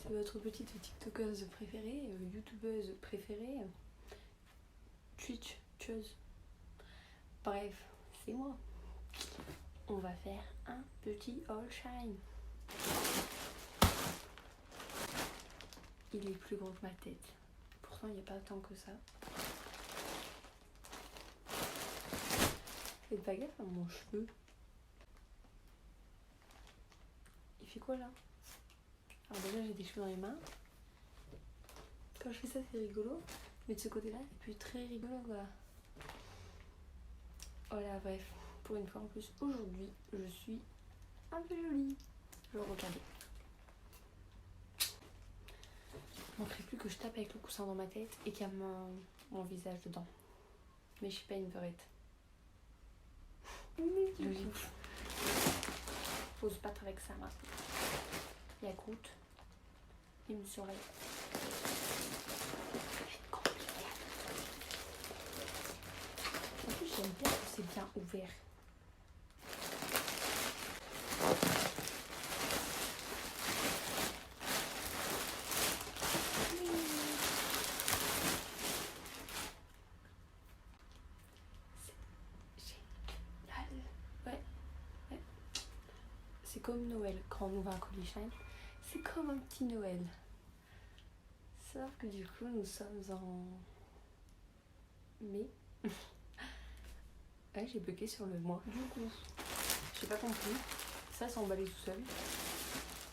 C'est votre petite tiktokeuse préférée, youtubeuse préférée, twitcheuse. Bref, c'est moi. On va faire un petit all shine. Il est plus gros que ma tête. Pourtant, il n'y a pas tant que ça. Faites pas gaffe à mon cheveu. Il fait quoi là? Alors déjà, j'ai des cheveux dans les mains. Quand je fais ça, c'est rigolo. Mais de ce côté-là, c'est plus très rigolo quoi. Voilà, bref. Pour une fois en plus, aujourd'hui, je suis un peu jolie. Je regardez. Il manquerait plus que je tape avec le coussin dans ma tête et qu'il y a mon visage dedans. Mais je suis pas une verrette. Logique. Faut se battre avec ça maintenant. Il y a Groot. Il me surveille. En plus, j'aime bien que c'est bien ouvert. C'est comme Noël quand on ouvre un colis Shine. C'est comme un petit Noël. Sauf que du coup, nous sommes en mai. Ouais, j'ai bugué sur le mois. Du coup, j'ai pas compris. Ça s'est emballé tout seul.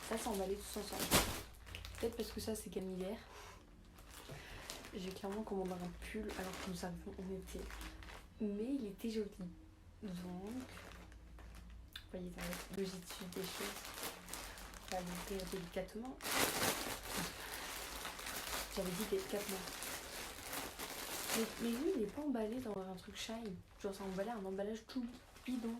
Ça s'est emballé tous ensemble. Peut-être parce que ça, c'est qu'un hiver. J'ai clairement commandé un pull alors que nous avions en été. Mais il était joli. Donc, vous voyez dans la logique des choses. On va l'ouvrir délicatement. J'avais dit délicatement. Mais lui, il n'est pas emballé dans un truc shine. Genre, c'est emballé un emballage tout bidon.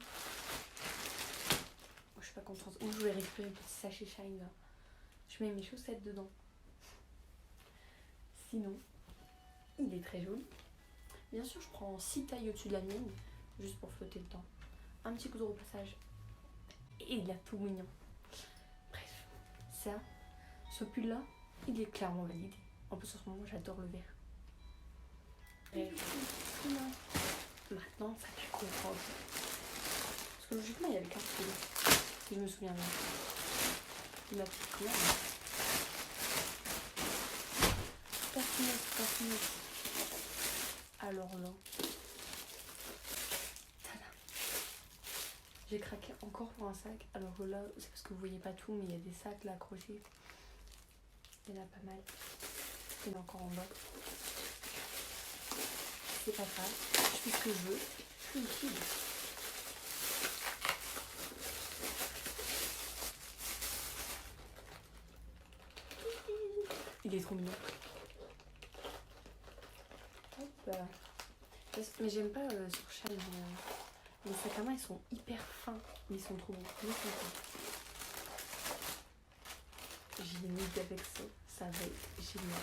Je suis pas contente. Où je vais récupérer le petit sachet shine là. Je mets mes chaussettes dedans. Sinon, il est très joli. Bien sûr, je prends 6 tailles au-dessus de la mienne, juste pour flotter le temps. Un petit coup de repassage. Et il a tout mignon. Bref, ça, ce pull-là, il est clairement validé. En plus, en ce moment, j'adore le vert. Bref, maintenant, ça fait comprendre. Parce que logiquement, il y avait 15 kilos. Si je me souviens bien. Il m'a petite couleur. Parfumette. Alors là. Tada. J'ai craqué encore pour un sac. Alors là, c'est parce que vous voyez pas tout, mais il y a des sacs là accrochés. Il y en a pas mal. Il y en a encore en bas. C'est pas grave. Je fais ce que je veux. Je suis une fille. Il est trop mignon. Hop là. Mais j'aime pas sur Shine. Les sacs à main, ils sont hyper fins. Mais ils sont trop beaux. J'ai une idée avec ça. Ça va être génial.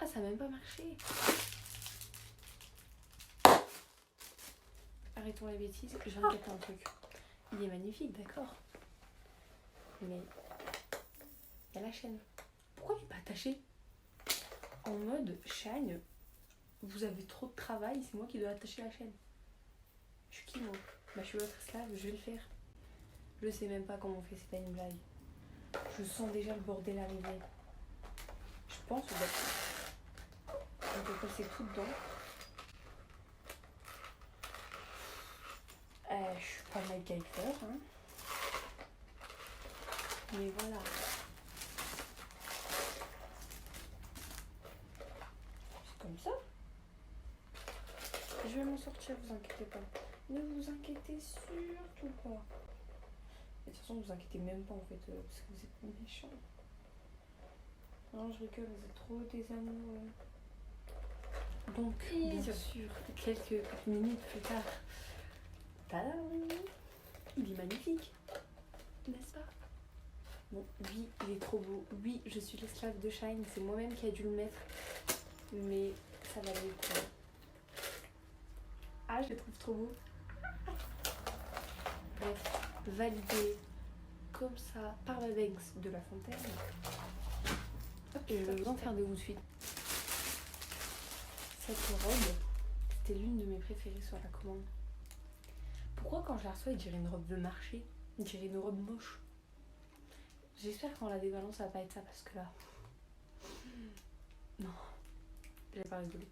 Ah, ça n'a même pas marché. Arrêtons les bêtises. Je viens de capter un truc. Il est magnifique, d'accord. Mais il y a la chaîne. Pourquoi il n'est pas attaché? En mode Shine, vous avez trop de travail, c'est moi qui dois attacher la chaîne. Je suis qui moi? Bah, je suis votre esclave, je vais le faire. Je sais même pas comment on fait, c'est pas une blague. Je sens déjà le bordel arriver. Je pense qu'on peut passer tout dedans. Je suis pas MacGyver, hein. Mais voilà. C'est comme ça. Je vais m'en sortir, vous inquiétez pas. Ne vous inquiétez surtout pas. Et de toute façon, vous inquiétez même pas en fait, parce que vous êtes méchants. Non, je rigole, vous êtes trop des amours. Donc, bien sûr, quelques minutes plus tard, tadam, il est magnifique, n'est-ce pas? Bon, oui, il est trop beau. Oui, je suis l'esclave de Shine, c'est moi-même qui a dû le mettre. Mais ça valait le coup. Ah, je le trouve trop beau. Bref, validé comme ça par la Banks de La Fontaine. Et je vais en faire des outfits. Cette robe, c'était l'une de mes préférées sur la commande. Pourquoi quand je la reçois, il dirait une robe de marché? Il dirait une robe moche. J'espère qu'en la débalance, ça va pas être ça parce que là... Non, j'ai pas rigolé.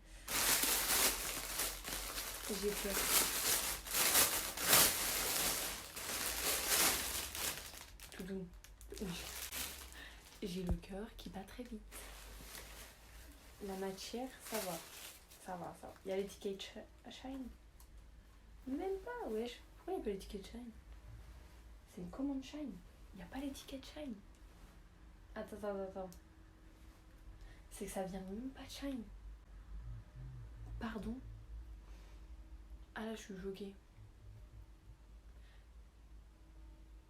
J'ai peur. Tout doux. J'ai le cœur qui bat très vite. La matière, ça va. Ça va. Il y a l'étiquette Shine. Même pas, wesh. Pourquoi il n'y a pas l'étiquette Shine? C'est une commande Shine. Il n'y a pas l'étiquette Shine. Attends. C'est que ça vient même pas de Shine. Pardon? Ah là, je suis choquée.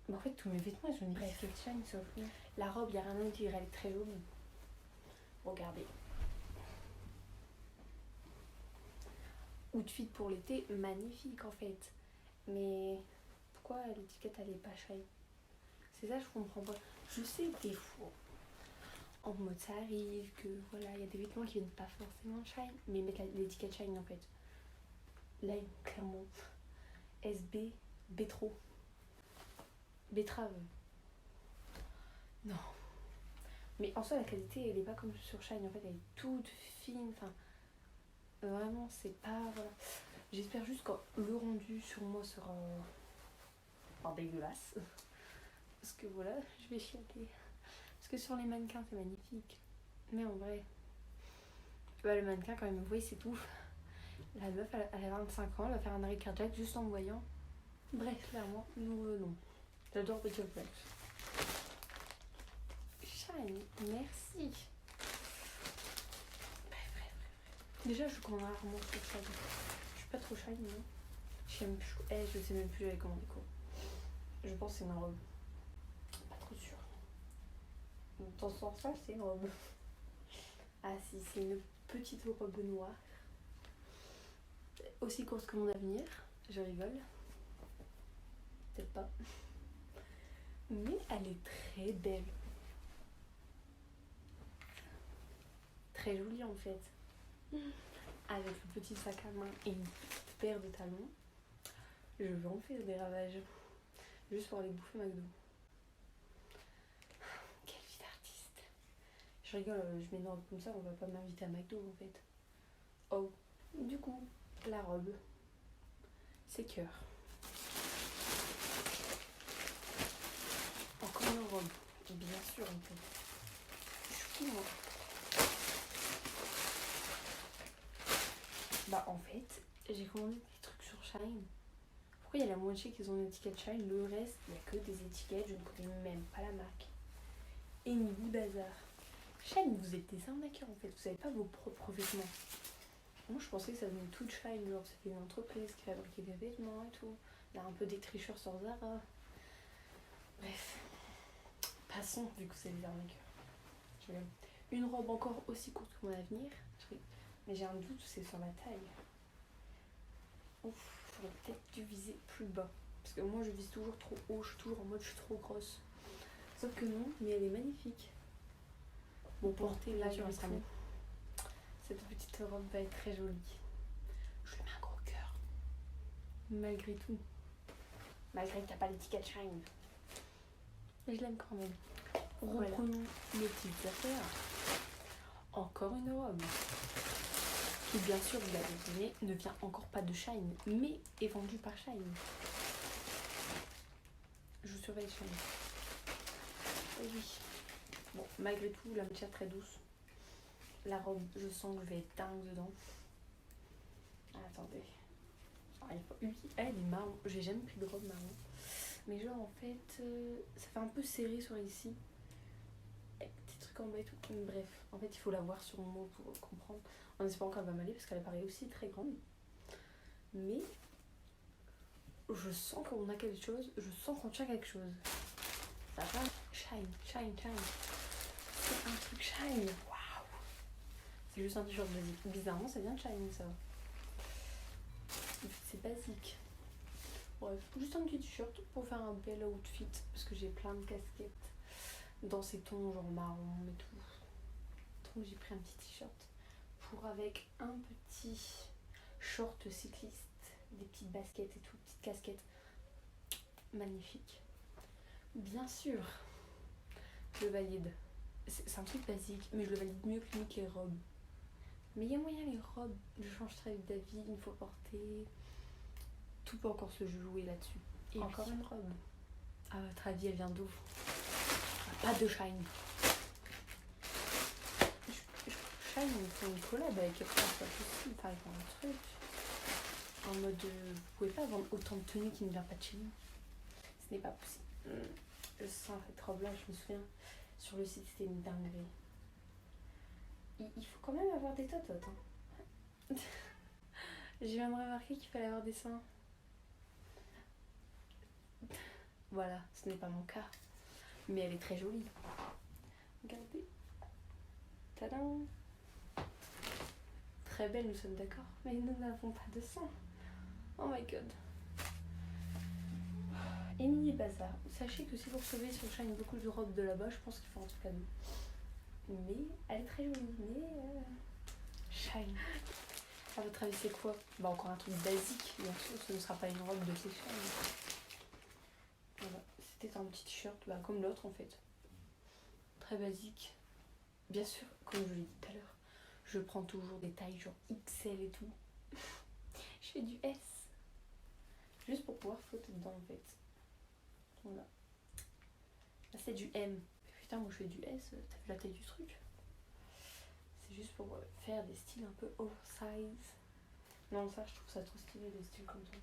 Mais en fait, tous mes vêtements, ils ont une étiquette Shine, sauf que la robe, il n'y a rien à dire, elle est très jolie. Regardez. Outfit pour l'été, magnifique en fait. Mais pourquoi l'étiquette elle est pas Shine? C'est ça, je comprends pas. Je sais que des fois, en mode ça arrive, que voilà, il y a des vêtements qui viennent pas forcément Shine, mais mettre l'étiquette Shine en fait. Là, clairement, SB, Bétro. Betterave. Non. Mais en soi, la qualité, elle est pas comme sur Shine. En fait, elle est toute fine. Enfin, vraiment, c'est pas... Voilà. J'espère juste que le rendu sur moi sera... Enfin, dégueulasse. Parce que voilà, je vais chialer. Parce que sur les mannequins, c'est magnifique. Mais en vrai... Bah, le mannequin, quand même, vous voyez, c'est tout. La meuf, elle a 25 ans, elle va faire un arrêt cardiaque juste en me voyant. Bref, clairement, nous revenons. J'adore Petit Flex. Shine, merci. Bref. Déjà, je commande rarement sur Shine. Je suis pas trop Shine, non? Je sais même plus j'avais commandé quoi. Je pense que c'est une robe. Pas trop sûre. Dans ce sens-là, c'est une robe. Ah si, c'est une petite robe noire. Aussi courte que mon avenir. Je rigole. Peut-être pas. Mais elle est très belle. Très jolie en fait. Avec le petit sac à main et une petite paire de talons. Je vais en faire des ravages. Juste pour aller bouffer McDo. Quelle vie d'artiste. Je rigole, je m'énerve comme ça, on va pas m'inviter à McDo en fait. Oh. Du coup, la robe. C'est cœur. Encore une robe. Bien sûr en fait. Je suis moi. Bah en fait, j'ai commandé des trucs sur Shine. Pourquoi il y a la moitié qui ont une étiquette Shine, le reste, il n'y a que des étiquettes, je ne connais même pas la marque. Et ni bazar. Shine, vous êtes des arnaqueurs en fait, vous savez pas vos propres vêtements. Moi je pensais que ça venait tout de Shine, genre c'était une entreprise qui fabriquait des vêtements et tout. Là un peu des tricheurs sur Zara. Bref. Passons vu que c'est des arnaqueurs. Une robe encore aussi courte que mon avenir. Mais j'ai un doute, c'est sur la taille. Ouf, j'aurais peut-être dû viser plus bas. Parce que moi je vise toujours trop haut, je suis toujours en mode je suis trop grosse. Sauf que non, mais elle est magnifique. Bon, portée là, sur Instagram. Cette petite robe va être très jolie. Je lui mets un gros cœur. Malgré tout. Malgré que t'as pas l'étiquette Shine. Mais je l'aime quand même. Reprenons nos petites affaires. Encore une robe. Qui bien sûr, vous l'avez deviné, ne vient encore pas de Shine, mais est vendue par Shine. Je vous surveille Shine. Et oui. Bon, malgré tout, la matière très douce. La robe, je sens que je vais être dingue dedans. Ah, attendez. Oui, elle est marron. J'ai jamais pris de robe marron. Mais genre, en fait, ça fait un peu serré sur ici. Avec des petits trucs en bas et tout. Bref, en fait, il faut la voir sur moi pour comprendre. En espérant qu'elle va m'aller parce qu'elle paraît aussi très grande. Mais je sens qu'on a quelque chose. Je sens qu'on tient quelque chose. Ça va. Shine. C'est un truc Shine. Waouh. C'est juste un t-shirt basique. Bizarrement, ça vient de Shine, ça. C'est basique. Bref, juste un petit t-shirt pour faire un bel outfit parce que j'ai plein de casquettes dans ces tons genre marron et tout. Donc j'ai pris un petit t-shirt pour avec un petit short cycliste, des petites baskets et tout, petites casquettes. Magnifique. Bien sûr, je le valide. C'est un truc basique, mais je le valide mieux que limite les robes. Mais il y a moyen les robes, je change très vite d'avis une fois portée. Tout peut encore se jouer là-dessus. Et encore une robe. À votre avis, elle vient d'où? Pas de Shine. Shine, ils font une collab avec Epson, c'est pas possible. Enfin, ils font un truc. En mode, vous pouvez pas vendre autant de tenues qui ne viennent pas de chez nous. Ce n'est pas possible. Je sens cette robe-là, je me souviens. Sur le site, c'était une dinguerie. Il faut quand même avoir des tototes. Hein. Je viens de remarquer qu'il fallait avoir des seins. Voilà, ce n'est pas mon cas. Mais elle est très jolie. Regardez. Tadam. Très belle, nous sommes d'accord. Mais nous n'avons pas de sang. Oh my god. Emily Bazar. Sachez que si vous recevez sur Shine beaucoup de robes de là-bas, je pense qu'il faut un truc à nous. Mais elle est très jolie. Mais Shine. À votre avis, c'est quoi? Bah, encore un truc basique. Bien sûr, ce ne sera pas une robe de chez Shine. Voilà. C'était un petit t-shirt, bah, comme l'autre en fait. Très basique. Bien sûr, comme je l'ai dit tout à l'heure, je prends toujours des tailles genre XL et tout. Je fais du S. Juste pour pouvoir flotter dedans en fait. Voilà. Là c'est du M. Putain, moi je fais du S, t'as vu la taille du truc? C'est juste pour faire des styles un peu oversize. Non, ça je trouve ça trop stylé, des styles comme ça.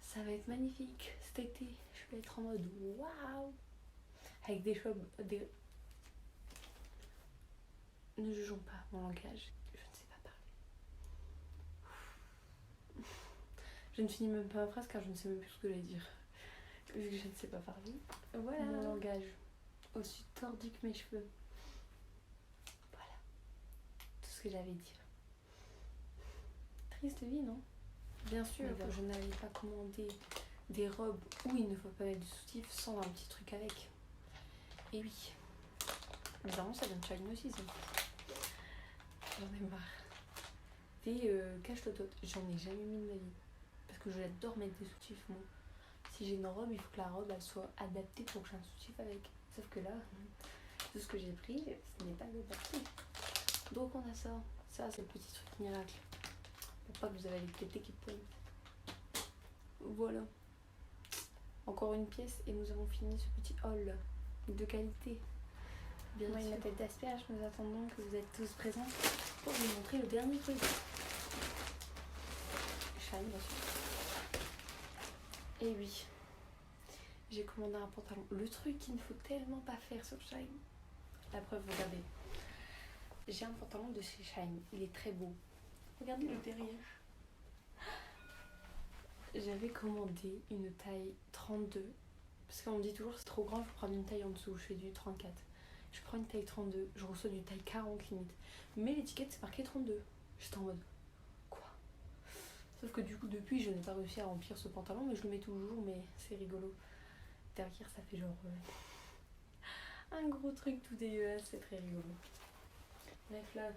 Ça va être magnifique cet été. Je vais être en mode waouh! Avec des choses. Ne jugeons pas mon langage. Je ne sais pas parler. Je ne finis même pas ma phrase car je ne sais même plus ce que j'allais dire. Vu que je ne sais pas parler. Voilà. Mon langage. Aussi tordu que mes cheveux. Voilà. Tout ce que j'avais à dire. Triste vie, non? Bien sûr, je n'allais pas commander des robes où il ne faut pas mettre de soutif sans un petit truc avec. Et oui. Évidemment, ça vient de Shine aussi, ça. J'en ai marre. Des cache-tototes. J'en ai jamais mis de ma vie. Parce que j'adore mettre des soutifs, moi. Si j'ai une robe, il faut que la robe elle soit adaptée pour que j'ai un soutif avec. Sauf que là, tout ce que j'ai pris, ce n'est pas adapté. Donc on a ça. Ça, c'est le petit truc miracle. Pour pas que vous avez les tétés qui pointent. Voilà. Encore une pièce et nous avons fini ce petit haul de qualité. Bien sûr. La tête d'asperge, nous attendons que vous êtes tous présents pour vous montrer le dernier produit. Shine, bien sûr. Et oui, j'ai commandé un pantalon. Le truc qu'il ne faut tellement pas faire sur Shine. La preuve, regardez. J'ai un pantalon de chez Shine. Il est très beau. Regardez le derrière. J'avais commandé une taille 32. Parce qu'on me dit toujours c'est trop grand, il faut prendre une taille en dessous. Je fais du 34. Je prends une taille 32. Je reçois du taille 40 limite. Mais l'étiquette c'est marqué 32. J'étais en mode quoi? Sauf que du coup depuis je n'ai pas réussi à remplir ce pantalon. Mais je le mets toujours, mais c'est rigolo. Derrière ça fait genre un gros truc tout dégueulasse. C'est très rigolo. Bref là,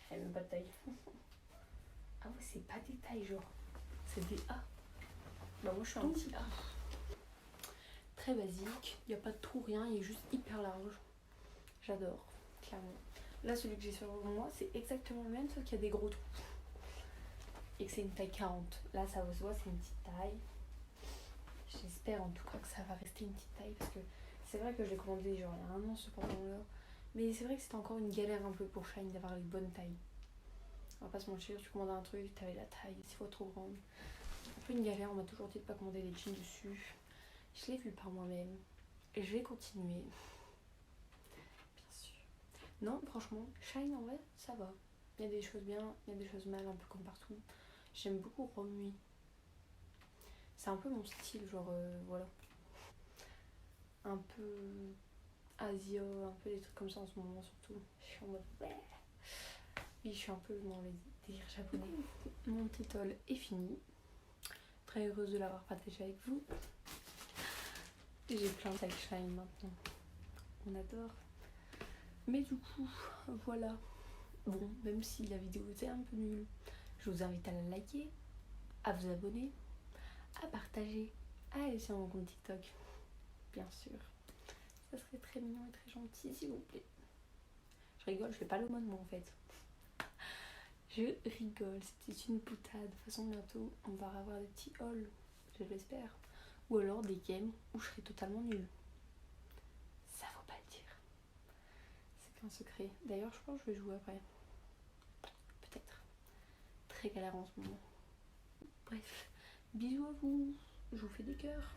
elle n'a même pas de taille. Ah ouais, c'est pas des tailles genre. C'est des A. Bah moi je suis un petit A. Très basique, il n'y a pas de trou, rien, il est juste hyper large. J'adore, clairement. Là celui que j'ai sur moi c'est exactement le même sauf qu'il y a des gros trous. Et que c'est une taille 40. Là ça se voit, c'est une petite taille. J'espère en tout cas que ça va rester une petite taille parce que c'est vrai que je l'ai commandé genre il y a un an ce pantalon-là. Mais c'est vrai que c'était encore une galère un peu pour Shine d'avoir les bonnes tailles. On va pas se mentir, tu commandes un truc, t'avais la taille 6 fois trop grande. Un peu une galère, on m'a toujours dit de pas commander les jeans dessus. Je l'ai vu par moi-même. Et je vais continuer. Bien sûr. Non, franchement, Shine en vrai, ça va. Il y a des choses bien, il y a des choses mal, un peu comme partout. J'aime beaucoup Romui. C'est un peu mon style, genre voilà. Un peu Asia, un peu des trucs comme ça en ce moment surtout. Je suis en mode ouais. Oui, je suis un peu dans les délires japonais. Mon petit haul est fini. très heureuse de l'avoir partagé avec vous. J'ai plein de shine maintenant. On adore. Mais du coup, voilà. Bon, même si la vidéo était un peu nulle, je vous invite à la liker, à vous abonner, à partager, à aller sur mon compte TikTok, bien sûr. Ça serait très mignon et très gentil, s'il vous plaît. Je rigole, je fais pas l'aumône moi en fait. Je rigole, c'était une boutade. De toute façon, bientôt, on va avoir des petits hauls, je l'espère. Ou alors des games où je serai totalement nulle. Ça faut pas le dire. C'est qu'un secret. D'ailleurs, je pense que je vais jouer après. Peut-être. Très galère en ce moment. Bref, bisous à vous. Je vous fais des cœurs.